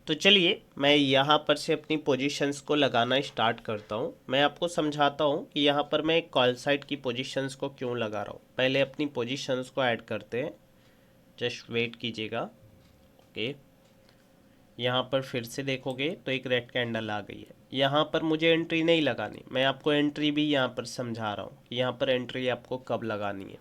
तो चलिए मैं यहाँ पर से अपनी पोजीशंस को लगाना स्टार्ट करता हूँ। मैं आपको समझाता हूँ कि यहाँ पर मैं कॉल साइड की पोजीशंस को क्यों लगा रहा हूँ। पहले अपनी पोजीशंस को ऐड करते हैं, जस्ट वेट कीजिएगा। ओके, यहाँ पर फिर से देखोगे तो एक रेड कैंडल आ गई है। यहाँ पर मुझे एंट्री नहीं लगानी, मैं आपको एंट्री भी यहाँ पर समझा रहा हूँ कि यहाँ पर एंट्री आपको कब लगानी है।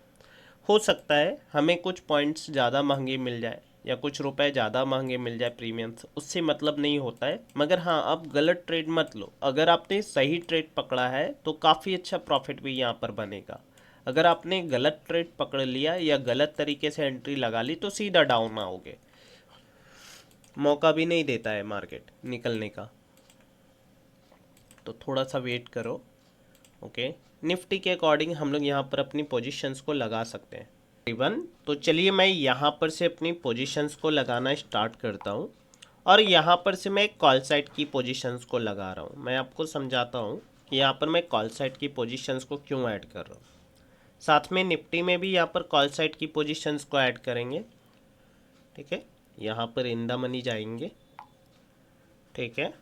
हो सकता है हमें कुछ पॉइंट्स ज़्यादा महंगे मिल जाए या कुछ रुपए ज़्यादा महंगे मिल जाए प्रीमियम्स, उससे मतलब नहीं होता है। मगर हाँ, आप गलत ट्रेड मत लो। अगर आपने सही ट्रेड पकड़ा है तो काफ़ी अच्छा प्रॉफिट भी यहाँ पर बनेगा। अगर आपने गलत ट्रेड पकड़ लिया या गलत तरीके से एंट्री लगा ली तो सीधा डाउन आओगे, मौका भी नहीं देता है मार्केट निकलने का। तो थोड़ा सा वेट करो। ओके, निफ्टी के अकॉर्डिंग हम लोग यहाँ पर अपनी पोजीशंस को लगा सकते हैं तकरीबन। तो चलिए मैं यहाँ पर से अपनी पोजीशंस को लगाना स्टार्ट करता हूँ और यहाँ पर से मैं कॉल साइड की पोजीशंस को लगा रहा हूँ। मैं आपको समझाता हूँ कि यहाँ पर मैं कॉल साइड की पोजीशंस को क्यों ऐड कर रहा हूँ। साथ में निफ्टी में भी यहाँ पर कॉल साइड की पोजीशंस को ऐड करेंगे। ठीक है, यहाँ पर इन द मनी जाएंगे। ठीक है,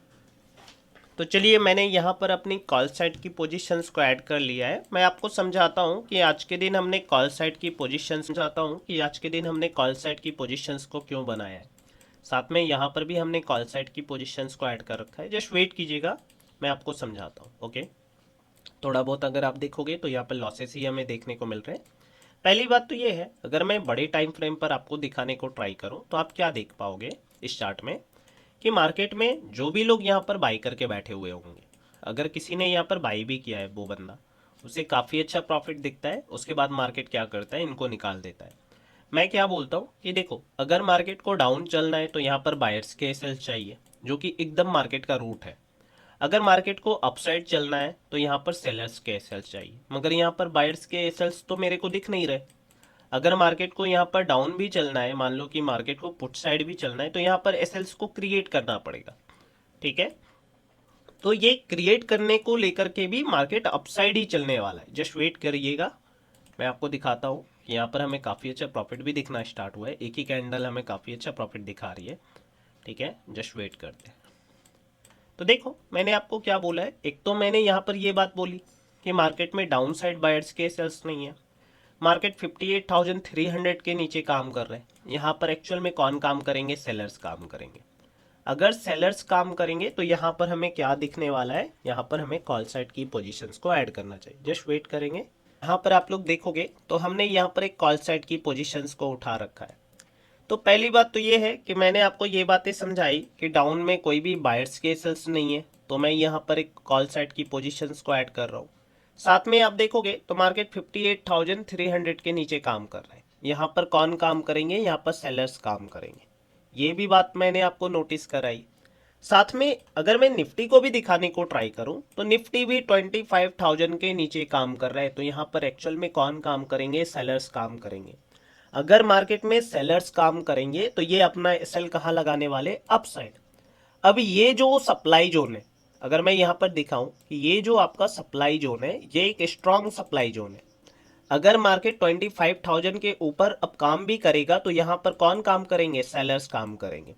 तो चलिए मैंने यहाँ पर अपनी कॉल साइड की पोजीशंस को ऐड कर लिया है। मैं आपको समझाता हूँ कि आज के दिन हमने कॉल साइड की पोजीशंस को क्यों बनाया है। साथ में यहाँ पर भी हमने कॉल साइड की पोजीशंस को ऐड कर रखा है। जस्ट वेट कीजिएगा, मैं आपको समझाता हूँ। ओके, थोड़ा बहुत अगर आप देखोगे तो यहाँ पर लॉसेस ही हमें देखने को मिल रहे हैं। पहली बात तो ये है, अगर मैं बड़े टाइम फ्रेम पर आपको दिखाने को ट्राई करूँ तो आप क्या देख पाओगे इस चार्ट में कि मार्केट में जो भी लोग यहाँ पर बाई करके बैठे हुए होंगे, अगर किसी ने यहाँ पर बाई भी किया है वो बंदा, उसे काफ़ी अच्छा प्रॉफिट दिखता है। उसके बाद मार्केट क्या करता है, इनको निकाल देता है। मैं क्या बोलता हूँ कि देखो, अगर मार्केट को डाउन चलना है तो यहाँ पर बायर्स के एसएल चाहिए, जो कि एकदम मार्केट का रूट है। अगर मार्केट को अपसाइड चलना है तो यहाँ पर सेलर्स के एसएल चाहिए, मगर यहाँ पर बायर्स के एसएल्स तो मेरे को दिख नहीं रहे। अगर मार्केट को यहाँ पर डाउन भी चलना है, मान लो कि मार्केट को पुट साइड भी चलना है, तो यहाँ पर एसएल्स को क्रिएट करना पड़ेगा। ठीक है, तो ये क्रिएट करने को लेकर के भी मार्केट अपसाइड ही चलने वाला है। जस्ट वेट करिएगा, मैं आपको दिखाता हूँ। यहाँ पर हमें काफ़ी अच्छा प्रॉफिट भी दिखना स्टार्ट हुआ है। एक ही कैंडल हमें काफ़ी अच्छा प्रॉफिट दिखा रही है। ठीक है, जस्ट वेट करते हैं। तो देखो मैंने आपको क्या बोला है। एक तो मैंने यहाँ पर ये बात बोली कि मार्केट में डाउन साइड बायर्स के सेल्स नहीं है। मार्केट 58,300 के नीचे काम कर रहे हैं। यहाँ पर एक्चुअल में कौन काम करेंगे, सेलर्स काम करेंगे। अगर सेलर्स काम करेंगे तो यहाँ पर हमें क्या दिखने वाला है, यहाँ पर हमें कॉल साइड की पोजीशंस को ऐड करना चाहिए। जस्ट वेट करेंगे। यहाँ पर आप लोग देखोगे तो हमने यहाँ पर एक कॉल साइड की पोजीशंस को उठा रखा है। तो पहली बात तो ये है कि मैंने आपको ये बातें समझाई कि डाउन में कोई भी बायर्स के सेल्स नहीं है, तो मैं यहाँ पर एक कॉल साइड की पोजीशंस को ऐड कर रहा हूँ। साथ में आप देखोगे तो मार्केट 58,300 के नीचे काम कर रहा है। यहाँ पर कौन काम करेंगे, यहाँ पर सेलर्स काम करेंगे। ये भी बात मैंने आपको नोटिस कराई। साथ में अगर मैं निफ्टी को भी दिखाने को ट्राई करूं तो निफ्टी भी 25,000 के नीचे काम कर रहा है। तो यहाँ पर एक्चुअल में कौन काम करेंगे, सेलर्स काम करेंगे। अगर मार्केट में सेलर्स काम करेंगे तो ये अपना एसएल कहाँ लगाने वाले, अपसाइड। अब ये जो सप्लाई जोन है, अगर मैं यहाँ पर दिखाऊं कि ये जो आपका सप्लाई जोन है, ये एक स्ट्रॉन्ग सप्लाई जोन है। अगर मार्केट 25,000 के ऊपर अब काम भी करेगा तो यहाँ पर कौन काम करेंगे, सेलर्स काम करेंगे।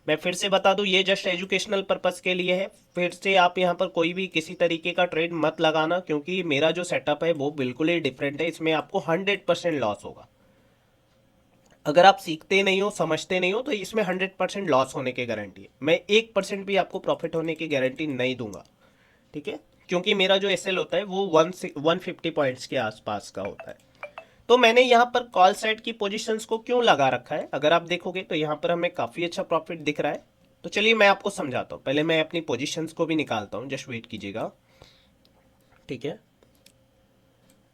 मैं फिर से बता दूं, ये जस्ट एजुकेशनल पर्पस के लिए है। फिर से आप यहाँ पर कोई भी किसी तरीके का ट्रेड मत लगाना, क्योंकि मेरा जो सेटअप है वो बिल्कुल ही डिफरेंट है। इसमें आपको 100% लॉस होगा। अगर आप सीखते नहीं हो, समझते नहीं हो, तो इसमें 100% लॉस होने की गारंटी है। मैं 1% भी आपको प्रॉफिट होने की गारंटी नहीं दूंगा। ठीक है, क्योंकि मेरा जो एसएल होता है वो 150 पॉइंट्स के आसपास का होता है। तो मैंने यहाँ पर कॉल साइड की पोजीशंस को क्यों लगा रखा है, अगर आप देखोगे तो यहाँ पर हमें काफ़ी अच्छा प्रॉफिट दिख रहा है। तो चलिए मैं आपको समझाता हूँ। पहले मैं अपनी पोजीशंस को भी निकालता हूँ, जस्ट वेट कीजिएगा। ठीक है,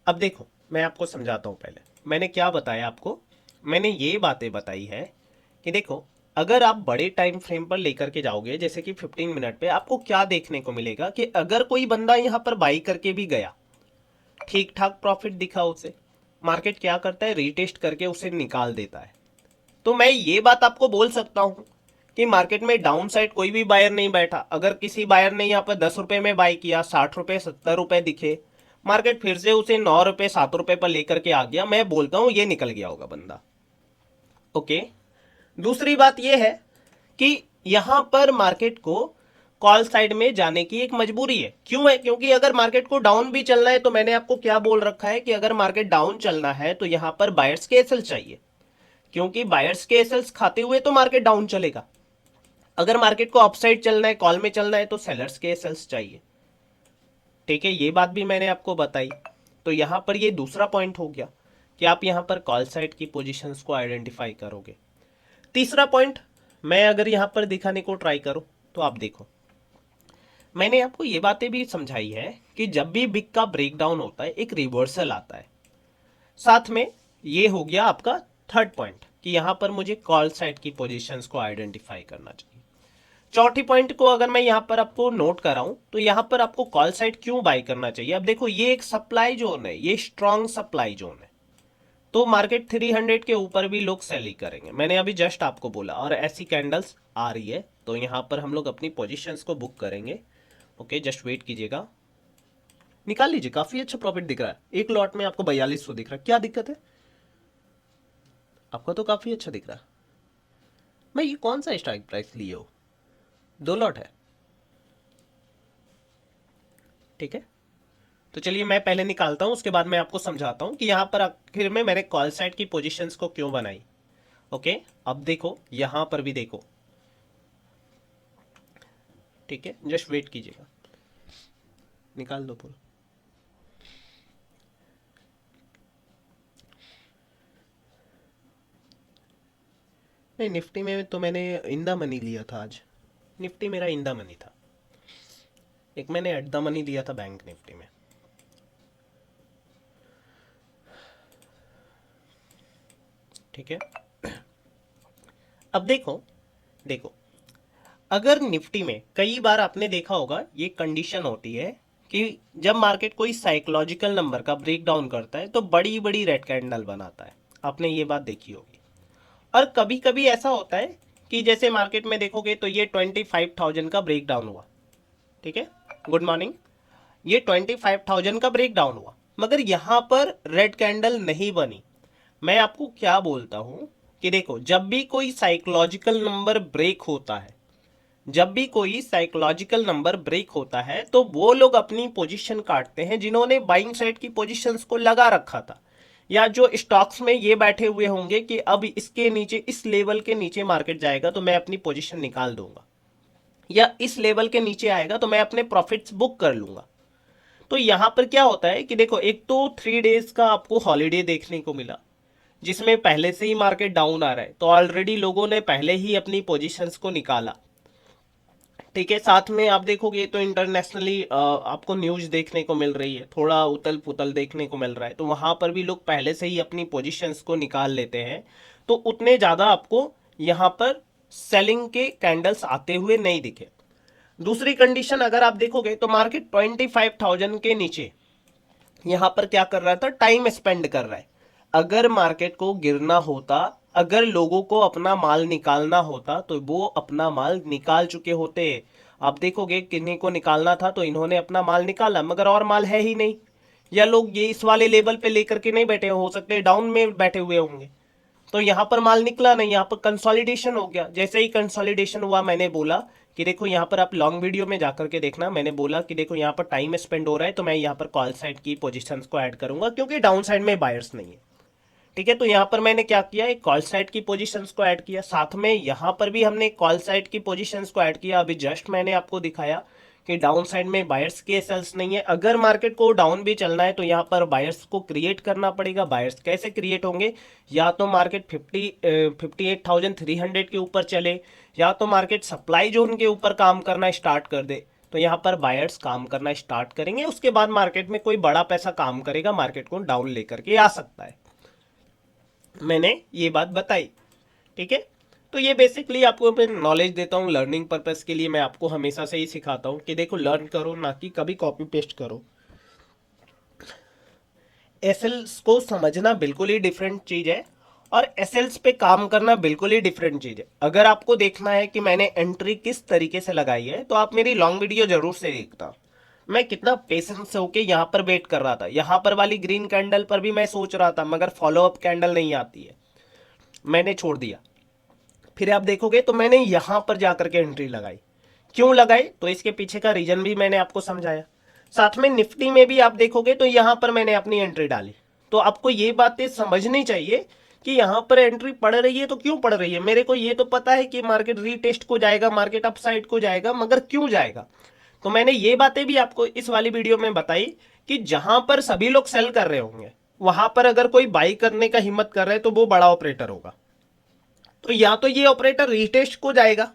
अब देखो मैं आपको समझाता हूँ। पहले मैंने क्या बताया आपको, मैंने ये बातें बताई है कि देखो, अगर आप बड़े टाइम फ्रेम पर लेकर के जाओगे, जैसे कि 15 मिनट पे, आपको क्या देखने को मिलेगा कि अगर कोई बंदा यहाँ पर बाई करके भी गया, ठीक ठाक प्रॉफिट दिखा उसे, मार्केट क्या करता है, रीटेस्ट करके उसे निकाल देता है। तो मैं ये बात आपको बोल सकता हूँ कि मार्केट में डाउन साइड कोई भी बायर नहीं बैठा। अगर किसी बायर ने यहाँ पर 10 रुपए में बाई किया, 60 रुपए 70 रुपए दिखे, मार्केट फिर से उसे 9 रुपए 7 रुपए पर लेकर के आ गया, मैं बोलता हूँ ये निकल गया होगा बंदा। ओके, दूसरी बात यह है कि यहां पर मार्केट को कॉल साइड में जाने की एक मजबूरी है। क्यों है? क्योंकि अगर मार्केट को डाउन भी चलना है तो मैंने आपको क्या बोल रखा है कि अगर मार्केट डाउन चलना है तो यहां पर बायर्स के एसएल चाहिए, क्योंकि बायर्स के एसएल्स खाते हुए तो मार्केट डाउन चलेगा। अगर मार्केट को अपसाइड चलना है, कॉल में चलना है, तो सेलर्स के एसएल्स चाहिए। ठीक है, ये बात भी मैंने आपको बताई। तो यहां पर ये दूसरा पॉइंट हो गया कि आप यहां पर कॉल साइड की पोजीशंस को आइडेंटिफाई करोगे। तीसरा पॉइंट मैं अगर यहां पर दिखाने को ट्राई करूं तो आप देखो, मैंने आपको ये बातें भी समझाई है कि जब भी बिग का ब्रेकडाउन होता है एक रिवर्सल आता है। साथ में ये हो गया आपका थर्ड पॉइंट कि यहां पर मुझे कॉल साइड की पोजीशंस को आइडेंटिफाई करना चाहिए। चौथी पॉइंट को अगर मैं यहां पर आपको नोट कराऊं तो यहां पर आपको कॉल साइड क्यों बाय करना चाहिए। अब देखो, ये एक सप्लाई जोन है, ये स्ट्रॉन्ग सप्लाई जोन है, तो मार्केट 300 के ऊपर भी लोग सेल ही करेंगे। मैंने अभी जस्ट आपको बोला, और ऐसी कैंडल्स आ रही है तो यहां पर हम लोग अपनी पोजीशंस को बुक करेंगे। ओके, जस्ट वेट कीजिएगा, निकाल लीजिए। काफी अच्छा प्रॉफिट दिख रहा है, एक लॉट में आपको 4200 दिख रहा है। क्या दिक्कत है? आपको तो काफी अच्छा दिख रहा है। मैं ये कौन सा स्ट्राइक प्राइस लिए हो? 2 लॉट है। ठीक है, तो चलिए मैं पहले निकालता हूं, उसके बाद मैं आपको समझाता हूं कि यहां पर आखिर में मैंने कॉल साइड की पोजीशंस को क्यों बनाई। ओके, अब देखो यहां पर भी देखो। ठीक है, जस्ट वेट कीजिएगा, निकाल दो पूरा। नहीं, निफ्टी में तो मैंने इंदा मनी लिया था आज। निफ्टी मेरा इंदा मनी था, एक मैंने एट द मनी लिया था बैंक निफ्टी में। ठीक है, अब देखो देखो, अगर निफ्टी में कई बार आपने देखा होगा ये कंडीशन होती है कि जब मार्केट कोई साइकोलॉजिकल नंबर का ब्रेक डाउन करता है तो बड़ी बड़ी रेड कैंडल बनाता है। आपने ये बात देखी होगी। और कभी कभी ऐसा होता है कि जैसे मार्केट में देखोगे तो ये 25,000 का ब्रेक डाउन हुआ। ठीक है, गुड मॉर्निंग, ये 25,000 का ब्रेक डाउन हुआ, मगर यहां पर रेड कैंडल नहीं बनी। मैं आपको क्या बोलता हूं कि देखो, जब भी कोई साइकोलॉजिकल नंबर ब्रेक होता है, जब भी कोई साइकोलॉजिकल नंबर ब्रेक होता है तो वो लोग अपनी पोजीशन काटते हैं जिन्होंने बाइंग साइड की पोजीशंस को लगा रखा था, या जो स्टॉक्स में ये बैठे हुए होंगे कि अब इसके नीचे, इस लेवल के नीचे मार्केट जाएगा तो मैं अपनी पोजीशन निकाल दूंगा, या इस लेवल के नीचे आएगा तो मैं अपने प्रॉफिट्स बुक कर लूंगा। तो यहां पर क्या होता है कि देखो, एक तो 3 डेज का आपको हॉलीडे देखने को मिला जिसमें पहले से ही मार्केट डाउन आ रहा है, तो ऑलरेडी लोगों ने पहले ही अपनी पोजीशंस को निकाला। ठीक है, साथ में आप देखोगे तो इंटरनेशनली आपको न्यूज देखने को मिल रही है, थोड़ा उतल पुतल देखने को मिल रहा है, तो वहां पर भी लोग पहले से ही अपनी पोजीशंस को निकाल लेते हैं, तो उतने ज्यादा आपको यहां पर सेलिंग के कैंडल्स आते हुए नहीं दिखे। दूसरी कंडीशन अगर आप देखोगे तो मार्केट 25,000 के नीचे यहां पर क्या कर रहा था, टाइम स्पेंड कर रहा है। अगर मार्केट को गिरना होता, अगर लोगों को अपना माल निकालना होता तो वो अपना माल निकाल चुके होते। आप देखोगे किन्हीं को निकालना था तो इन्होंने अपना माल निकाला, मगर और माल है ही नहीं, या लोग ये इस वाले लेवल पे लेकर के नहीं बैठे, हो सकते हैं डाउन में बैठे हुए होंगे, तो यहां पर माल निकला नहीं, यहां पर कंसोलिडेशन हो गया। जैसे ही कंसोलिडेशन हुआ, मैंने बोला कि देखो यहां पर आप लॉन्ग वीडियो में जाकर के देखना, मैंने बोला कि देखो यहां पर टाइम स्पेंड हो रहा है तो मैं यहां पर कॉल साइड की पोजीशंस को ऐड करूंगा क्योंकि डाउन साइड में बायर्स नहीं है। ठीक है, तो यहां पर मैंने क्या किया, एक कॉल साइड की पोजीशंस को ऐड किया, साथ में यहां पर भी हमने कॉल साइड की पोजीशंस को ऐड किया। अभी जस्ट मैंने आपको दिखाया कि डाउन साइड में बायर्स के सेल्स नहीं है। अगर मार्केट को डाउन भी चलना है तो यहां पर बायर्स को क्रिएट करना पड़ेगा। बायर्स कैसे क्रिएट होंगे, या तो मार्केट 58,300 के ऊपर चले, या तो मार्केट सप्लाई जोन के ऊपर काम करना स्टार्ट कर दे, तो यहाँ पर बायर्स काम करना स्टार्ट करेंगे। उसके बाद मार्केट में कोई बड़ा पैसा काम करेगा, मार्केट को डाउन लेकर के आ सकता है। मैंने ये बात बताई। ठीक है, तो ये बेसिकली आपको मैं नॉलेज देता हूँ लर्निंग पर्पस के लिए। मैं आपको हमेशा से ही सिखाता हूँ कि देखो, लर्न करो, ना कि कभी कॉपी पेस्ट करो। एसएल्स को समझना बिल्कुल ही डिफरेंट चीज है, और एसएल्स पे काम करना बिल्कुल ही डिफरेंट चीज है। अगर आपको देखना है कि मैंने एंट्री किस तरीके से लगाई है तो आप मेरी लॉन्ग वीडियो जरूर से देखना। मैं कितना पेशेंस से होके यहाँ पर वेट कर रहा था, यहाँ पर वाली ग्रीन कैंडल पर भी मैं सोच रहा था, मगर फॉलो अप कैंडल नहीं आती है, मैंने छोड़ दिया। फिर आप देखोगे तो मैंने यहां पर जाकर के एंट्री लगाई। क्यों लगाई, तो इसके पीछे का रीजन भी मैंने आपको समझाया। साथ में निफ्टी में भी आप देखोगे तो यहां पर मैंने अपनी एंट्री डाली। तो आपको ये बातें समझनी चाहिए कि यहां पर एंट्री पड़ रही है तो क्यों पड़ रही है। मेरे को ये तो पता है कि मार्केट रीटेस्ट को जाएगा, मार्केट अपसाइड को जाएगा, मगर क्यों जाएगा। तो मैंने ये बातें भी आपको इस वाली वीडियो में बताई कि जहां पर सभी लोग सेल कर रहे होंगे वहां पर अगर कोई बाई करने का हिम्मत कर रहा है तो वो बड़ा ऑपरेटर होगा। तो या तो ये ऑपरेटर रीटेस्ट को जाएगा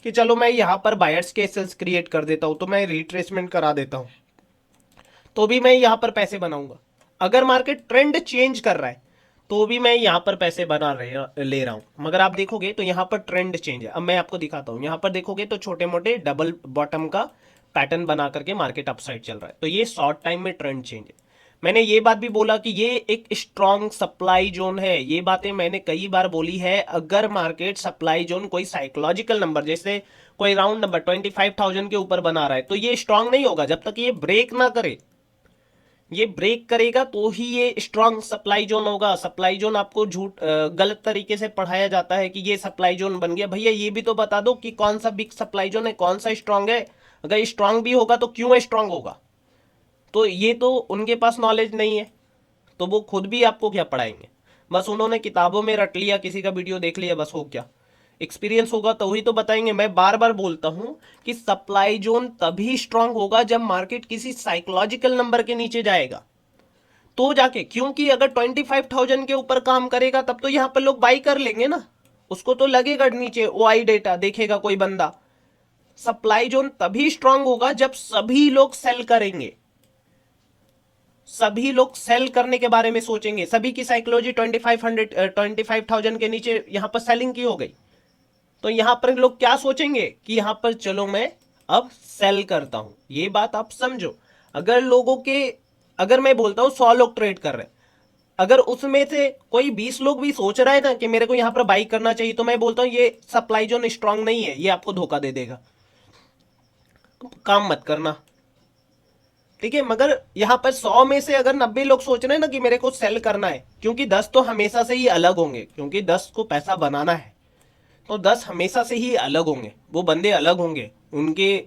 कि चलो मैं यहां पर बायर्स के सेल्स क्रिएट कर देता हूं, तो मैं रिट्रेसमेंट करा देता हूं, तो भी मैं यहां पर पैसे बनाऊंगा। अगर मार्केट ट्रेंड चेंज कर रहा है तो भी मैं यहां पर पैसे ले रहा हूं। मगर आप देखोगे तो यहां पर ट्रेंड चेंज है। अब मैं आपको दिखाता हूं, यहां पर देखोगे तो छोटे मोटे डबल बॉटम का पैटर्न बना करके मार्केट अपसाइड चल रहा है, तो ये शॉर्ट टाइम में ट्रेंड चेंज है। मैंने ये बात भी बोला कि ये एक स्ट्रॉन्ग सप्लाई जोन है, ये बातें मैंने कई बार बोली है। अगर मार्केट सप्लाई जोन कोई साइकोलॉजिकल नंबर जैसे कोई राउंड नंबर 25,000 के ऊपर बना रहा है तो ये स्ट्रांग नहीं होगा जब तक ये ब्रेक ना करे। ये ब्रेक करेगा तो ही ये स्ट्रांग सप्लाई जोन होगा। सप्लाई जोन आपको गलत तरीके से पढ़ाया जाता है कि ये सप्लाई जोन बन गया। भैया ये भी तो बता दो कि कौन सा बिग सप्लाई जोन है, कौन सा स्ट्रांग है। अगर स्ट्रांग भी होगा तो क्यों स्ट्रांग होगा। तो ये तो उनके पास नॉलेज नहीं है, तो वो खुद भी आपको क्या पढ़ाएंगे। बस उन्होंने किताबों में रट लिया, किसी का वीडियो देख लिया, बस हो क्या। एक्सपीरियंस होगा तो ही तो बताएंगे। मैं बार बार बोलता हूं कि सप्लाई जोन तभी स्ट्रांग होगा जब मार्केट किसी साइकोलॉजिकल नंबर के नीचे जाएगा तो जाके, क्योंकि अगर 25,000 के ऊपर काम करेगा तब तो यहां पर लोग बाई कर लेंगे ना। उसको तो लगेगा नीचे ओआई डेटा देखेगा कोई बंदा। सप्लाई जोन तभी स्ट्रांग होगा जब सभी लोग सेल करेंगे, सभी लोग सेल करने के बारे में सोचेंगे। सभी की साइकोलॉजी 25,000 के नीचे यहां पर सेलिंग की हो गई, तो यहां पर लोग क्या सोचेंगे कि यहां पर चलो मैं अब सेल करता हूं। ये बात आप समझो। अगर लोगों के, अगर मैं बोलता हूं 100 लोग ट्रेड कर रहे हैं, अगर उसमें से कोई 20 लोग भी सोच रहा है ना कि मेरे को यहां पर बाई करना चाहिए, तो मैं बोलता हूं ये सप्लाई जोन स्ट्रांग नहीं है, ये आपको धोखा दे देगा, काम मत करना। ठीक है। मगर यहां पर 100 में से अगर 90 लोग सोच रहे हैं ना कि मेरे को सेल करना है, क्योंकि 10 तो हमेशा से ही अलग होंगे, क्योंकि 10 को पैसा बनाना है तो 10 हमेशा से ही अलग होंगे। वो बंदे अलग होंगे, उनके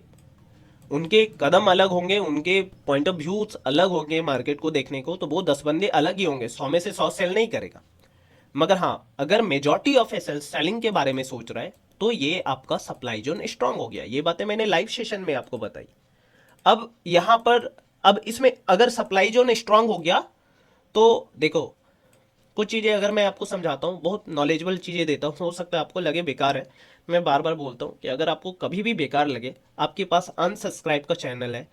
उनके कदम अलग होंगे, उनके पॉइंट ऑफ व्यू अलग होंगे मार्केट को देखने को, तो वो 10 बंदे अलग ही होंगे। 100 में से 100 सेल नहीं करेगा। मगर हाँ, अगर मेजॉरिटी ऑफ एसेल सेलिंग के बारे में सोच रहा है तो ये आपका सप्लाई जोन स्ट्रांग हो गया। ये बातें मैंने लाइव सेशन में आपको बताई। अब यहां पर, अब इसमें अगर सप्लाई जोन स्ट्रांग हो गया तो देखो, कुछ चीज़ें अगर मैं आपको समझाता हूँ, बहुत नॉलेजेबल चीज़ें देता हूँ, हो सकता है आपको लगे बेकार है। मैं बार बार बोलता हूँ कि अगर आपको कभी भी बेकार लगे, आपके पास अनसब्सक्राइब का चैनल है,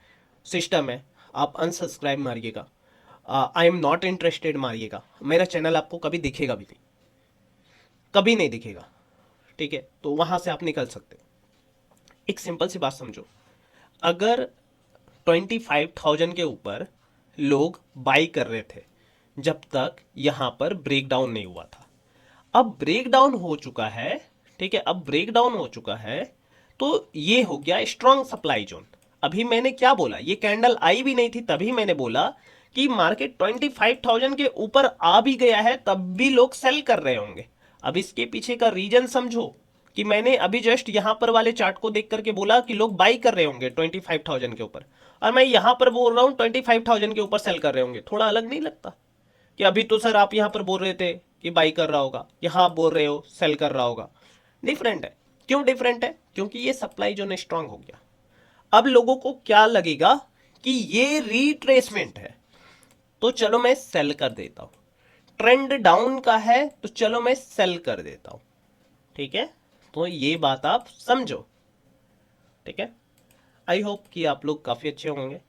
सिस्टम है, आप अनसब्सक्राइब मारिएगा, आई एम नॉट इंटरेस्टेड मारिएगा, मेरा चैनल आपको कभी दिखेगा भी नहीं, कभी नहीं दिखेगा। ठीक है, तो वहाँ से आप निकल सकते हो। एक सिंपल सी बात समझो, अगर 25,000 के ऊपर लोग बाई कर रहे थे जब तक यहां पर ब्रेकडाउन नहीं हुआ था, अब ब्रेकडाउन हो चुका है। ठीक है, अब ब्रेकडाउन हो चुका है तो ये हो गया स्ट्रॉन्ग सप्लाई जोन। अभी मैंने क्या बोला, ये कैंडल आई भी नहीं थी तभी मैंने बोला कि मार्केट 25,000 के ऊपर आ भी गया है तब भी लोग सेल कर रहे होंगे। अब इसके पीछे का रीजन समझो कि मैंने अभी जस्ट यहां पर वाले चार्ट को देख करके बोला कि लोग बाई कर रहे होंगे 25,000 के ऊपर, और मैं यहां पर बोल रहा हूं 25,000 के ऊपर सेल कर रहे होंगे। थोड़ा अलग नहीं लगता कि अभी तो सर आप यहां पर बोल रहे थे कि बाई कर रहा होगा, यहां आप बोल रहे हो सेल कर रहा होगा। डिफरेंट है। क्यों डिफरेंट है? क्योंकि ये सप्लाई जो स्ट्रांग हो गया। अब लोगों को क्या लगेगा कि ये रिट्रेसमेंट है तो चलो मैं सेल कर देता हूं, ट्रेंड डाउन का है तो चलो मैं सेल कर देता हूं। ठीक है, तो ये बात आप समझो। ठीक है, आई होप कि आप लोग काफ़ी अच्छे होंगे।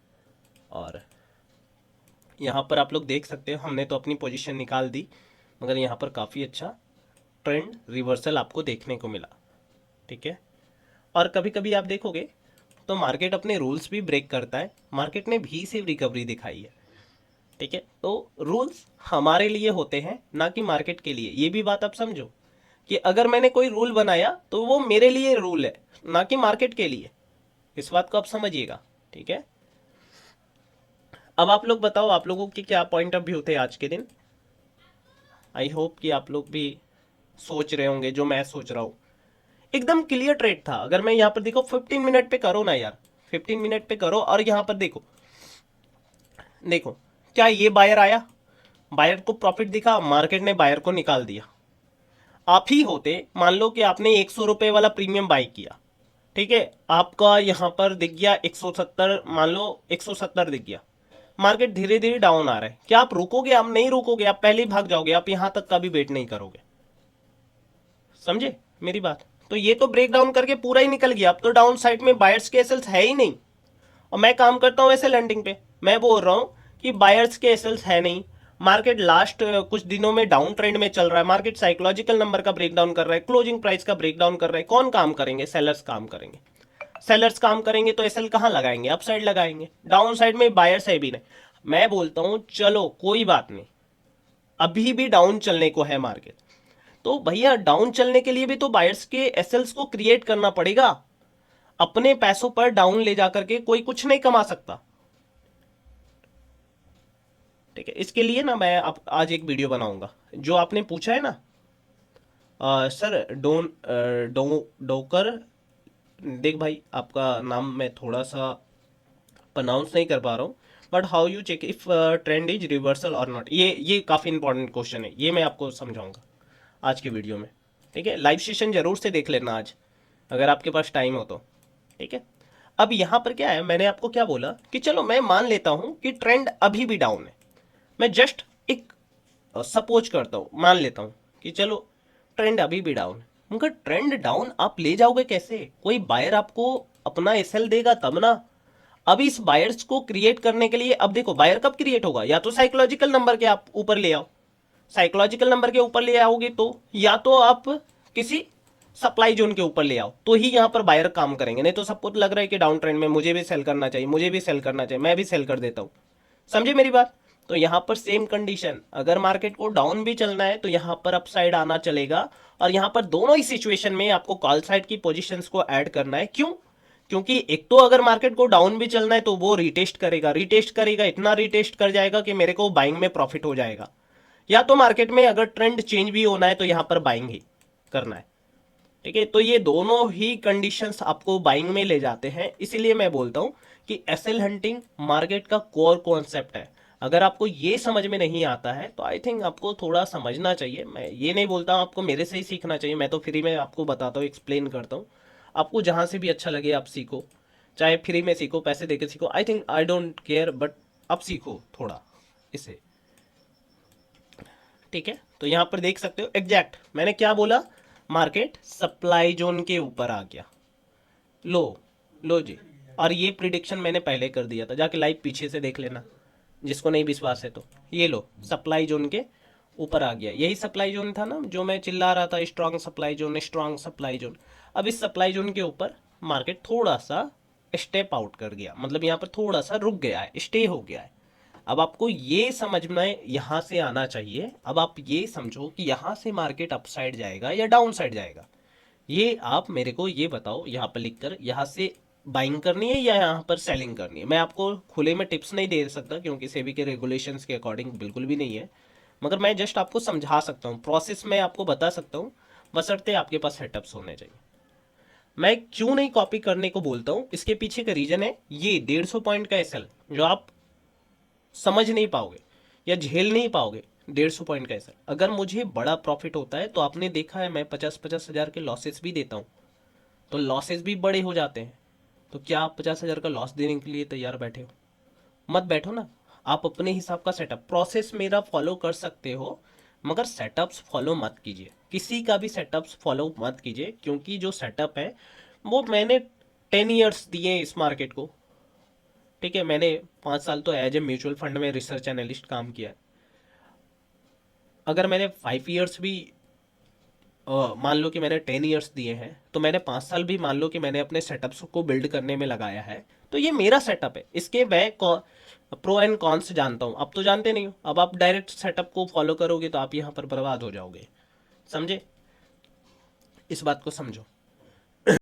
और यहाँ पर आप लोग देख सकते हो हमने तो अपनी पोजीशन निकाल दी, मगर यहाँ पर काफ़ी अच्छा ट्रेंड रिवर्सल आपको देखने को मिला। ठीक है, और कभी कभी आप देखोगे तो मार्केट अपने रूल्स भी ब्रेक करता है। मार्केट ने भी से रिकवरी दिखाई है। ठीक है, तो रूल्स हमारे लिए होते हैं ना कि मार्केट के लिए। ये भी बात आप समझो कि अगर मैंने कोई रूल बनाया तो वो मेरे लिए रूल है, ना कि मार्केट के लिए। इस बात को आप समझिएगा। ठीक है, अब आप लोग बताओ, आप लोगों के क्या पॉइंट ऑफ व्यू थे आज के दिन। आई होप कि आप लोग भी सोच रहे होंगे जो मैं सोच रहा हूँ। एकदम क्लियर ट्रेड था। अगर मैं यहाँ पर देखो 15 मिनट पे करो ना यार, 15 मिनट पे करो और यहाँ पर देखो, देखो क्या ये बायर आया, बायर को प्रॉफिट दिखा, मार्केट ने बायर को निकाल दिया। आप ही होते, मान लो कि आपने 100 रुपए वाला प्रीमियम बाई किया, ठीक है, आपका यहाँ पर दिख गया 170, मान लो 170 दिख गया, मार्केट धीरे धीरे डाउन आ रहा है, क्या आप रुकोगे? आप नहीं रुकोगे, आप पहले ही भाग जाओगे, आप यहां तक का भी वेट नहीं करोगे। समझे मेरी बात? तो ये तो ब्रेक डाउन करके पूरा ही निकल गया, अब तो डाउन साइड में बायर्स के एसएल्स है ही नहीं। और मैं काम करता हूं ऐसे लैंडिंग पे, मैं बोल रहा हूं कि बायर्स के एसएल्स है नहीं, मार्केट लास्ट कुछ दिनों में डाउन ट्रेंड में चल रहा है, मार्केट साइकोलॉजिकल नंबर का ब्रेकडाउन कर रहा है, क्लोजिंग प्राइस का ब्रेकडाउन कर रहा है, कौन काम करेंगे? सेलर्स काम करेंगे। सेलर्स काम करेंगे तो एसएल कहां लगाएंगे? अप साइड लगाएंगे, डाउन साइड में बायर्स है भी नहीं। मैं बोलता हूं चलो कोई बात नहीं, अभी भी डाउन चलने को है मार्केट, तो भैया डाउन चलने के लिए भी तो बायर्स के एसएल्स को क्रिएट करना पड़ेगा। अपने पैसों पर डाउन ले जाकर के कोई कुछ नहीं कमा सकता। ठीक है, इसके लिए ना मैं आज एक वीडियो बनाऊंगा। जो आपने पूछा है ना सर डोकर, देख भाई आपका नाम मैं थोड़ा सा प्रोनाउंस नहीं कर पा रहा हूँ, but how you check if trend is reversal और नॉट, ये काफ़ी इंपॉर्टेंट क्वेश्चन है, ये मैं आपको समझाऊंगा आज की वीडियो में। ठीक है, लाइव सेशन जरूर से देख लेना आज अगर आपके पास टाइम हो तो। ठीक है, अब यहाँ पर क्या है, मैंने आपको क्या बोला कि चलो मैं मान लेता हूँ कि ट्रेंड अभी भी डाउन है, मैं जस्ट एक सपोज करता हूँ, मान लेता हूँ कि चलो ट्रेंड अभी भी डाउन है, मगर ट्रेंड डाउन आप ले जाओगे कैसे? कोई बायर आपको अपना एसएल देगा तब ना। अब इस बायर्स को क्रिएट करने के लिए, अब देखो बायर कब क्रिएट होगा, या तो साइकोलॉजिकल नंबर के आप ऊपर ले आओ, साइकोलॉजिकल नंबर के ऊपर ले आओगे तो, या तो आप किसी सप्लाई जोन के ऊपर ले आओ, तो ही यहां पर बायर काम करेंगे। नहीं तो सबको लग रहा है कि डाउन ट्रेंड में मुझे भी सेल करना चाहिए, मुझे भी सेल करना चाहिए, मैं भी सेल कर देता हूं। समझे मेरी बात? तो यहां पर सेम कंडीशन, अगर मार्केट को डाउन भी चलना है तो यहां पर अपसाइड आना चलेगा, और यहां पर दोनों ही सिचुएशन में आपको कॉल साइड की पोजीशंस को ऐड करना है। क्यों? क्योंकि एक तो अगर मार्केट को डाउन भी चलना है तो वो रिटेस्ट करेगा, रिटेस्ट करेगा, इतना रिटेस्ट कर जाएगा कि मेरे को बाइंग में प्रॉफिट हो जाएगा, या तो मार्केट में अगर ट्रेंड चेंज भी होना है तो यहां पर बाइंग ही करना है। ठीक है, तो ये दोनों ही कंडीशंस आपको बाइंग में ले जाते हैं। इसीलिए मैं बोलता हूं कि एसएल हंटिंग मार्केट का कोर कॉन्सेप्ट है। अगर आपको ये समझ में नहीं आता है तो आई थिंक आपको थोड़ा समझना चाहिए। मैं ये नहीं बोलता हूं आपको मेरे से ही सीखना चाहिए, मैं तो फ्री में आपको बताता हूँ, एक्सप्लेन करता हूँ। आपको जहां से भी अच्छा लगे आप सीखो, चाहे फ्री में सीखो, पैसे देके सीखो, I think I don't care, but आप सीखो थोड़ा इसे। ठीक है, तो यहां पर देख सकते हो एग्जैक्ट मैंने क्या बोला, मार्केट सप्लाई जोन के ऊपर आ गया। लो, लो जी, और ये प्रिडिक्शन मैंने पहले कर दिया था, जाके लाइव पीछे से देख लेना जिसको नहीं विश्वास है तो। ये लो सप्लाई जोन के ऊपर आ गया, यही सप्लाई जोन था ना जो मैं चिल्ला रहा था, strong supply zone, strong supply zone. अब इस सप्लाई जोन के ऊपर मार्केट थोड़ा सा स्टेप आउट कर गया, मतलब यहाँ पर थोड़ा सा रुक गया है, स्टे हो गया है। अब आपको ये समझ में यहाँ से आना चाहिए, अब आप ये समझो कि यहाँ से मार्केट अपसाइड जाएगा या डाउन साइड जाएगा, ये आप मेरे को ये बताओ यहाँ पर लिखकर। यहाँ से बाइंग करनी है या यहाँ पर सेलिंग करनी है? मैं आपको खुले में टिप्स नहीं दे सकता क्योंकि सेबी के रेगुलेशंस के अकॉर्डिंग बिल्कुल भी नहीं है, मगर मैं जस्ट आपको समझा सकता हूँ, प्रोसेस में आपको बता सकता हूँ, बशर्ते आपके पास सेटअप्स होने चाहिए। मैं क्यों नहीं कॉपी करने को बोलता हूँ, इसके पीछे का रीजन है ये 150 पॉइंट का एसएल जो आप समझ नहीं पाओगे या झेल नहीं पाओगे। 150 पॉइंट का एसएल, अगर मुझे बड़ा प्रॉफिट होता है तो आपने देखा है मैं 50-50 हजार के लॉसेस भी देता हूँ, तो लॉसेस भी बड़े हो जाते हैं। तो क्या आप 50 हजार का लॉस देने के लिए तैयार बैठे हो? मत बैठो ना। आप अपने हिसाब का सेटअप प्रोसेस मेरा फॉलो कर सकते हो, मगर सेटअप्स फॉलो मत कीजिए, किसी का भी सेटअप्स फॉलो मत कीजिए, क्योंकि जो सेटअप है वो मैंने 10 ईयर्स दिए इस मार्केट को। ठीक है, मैंने 5 साल तो एज ए म्यूचुअल फंड में रिसर्च एनालिस्ट काम किया है। अगर मैंने 5 ईयर्स भी मान लो कि मैंने 10 ईयर्स दिए हैं, तो मैंने 5 साल भी मान लो कि मैंने अपने सेटअप्स को बिल्ड करने में लगाया है, तो ये मेरा सेटअप है, इसके मैं प्रो एंड कॉन्स जानता हूँ। अब तो जानते नहीं हो, अब आप डायरेक्ट सेटअप को फॉलो करोगे तो आप यहाँ पर बर्बाद हो जाओगे। समझे? इस बात को समझो।